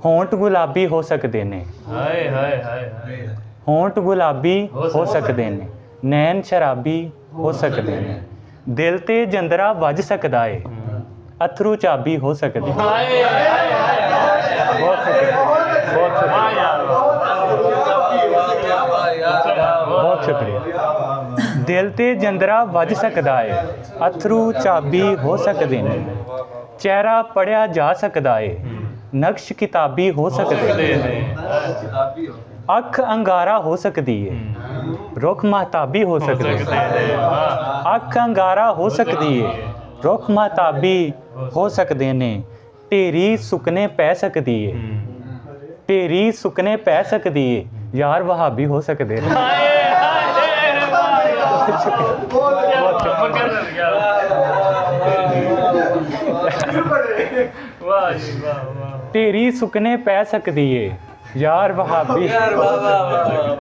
ਹੋਂਠ ਗੁਲਾਬੀ ਹੋ ਸਕਦੇ ਨੇ, ਹਾਏ ਹਾਏ ਹਾਏ ਹਾਏ। ਹੋਂਠ ਗੁਲਾਬੀ ਹੋ ਸਕਦੇ ਨੇ, ਨੈਣ ਸ਼ਰਾਬੀ ਹੋ ਸਕਦੇ ਨੇ, ਦਿਲ ਤੇ ਜੰਦਰਾ ਵੱਜ ਸਕਦਾ ਏ, ਅਥਰੂ ਚਾਬੀ ਹੋ ਸਕਦੇ। ਹਾਏ ਹਾਏ ਹਾਏ। ਬਹੁਤ ਸ਼ੁਕਰੀਆ, ਬਹੁਤ ਸ਼ੁਕਰੀਆ, ਬਹੁਤ ਸ਼ੁਕਰੀਆ। ਦਿਲ ਤੇ ਜੰਦਰਾ ਵੱਜ ਸਕਦਾ ਏ, ਅਥਰੂ ਚਾਬੀ ਹੋ ਸਕਦੇ ਨੇ, ਚਿਹਰਾ ਪੜਿਆ ਜਾ ਸਕਦਾ ਏ, ਨਕਸ਼ ਕਿਤਾਬੀ ਹੋ ਸਕਦੇ ਨੇ, ਅੱਖ ਅੰਗਾਰਾ ਹੋ ਸਕਦੀ ਏ, ਰੁੱਖ ਮਹਤਾਬੀ ਹੋ ਸਕਦੇ ਨੇ, ਅੱਖ ਅੰਗਾਰਾ ਹੋ ਸਕਦੀ ਏ, ਰੁੱਖ ਮਹਤਾਬੀ ਹੋ ਸਕਦੇ ਨੇ, ਢੇਰੀ ਸੁੱਕਣੇ ਪੈ ਸਕਦੀ ਏ, ਢੇਰੀ ਸੁੱਕਣੇ ਪੈ ਸਕਦੀ ਏ, ਯਾਰ ਵਹਾਬੀ ਹੋ ਸਕਦੇ ਨੇ। ਵਾਹ ਜੀ ਵਾਹ ਵਾਹ। ਢੇਰੀ ਸੁੱਕਣੇ ਪੈ ਸਕਦੀ ਏ, ਯਾਰ ਵਹਾਬੀ।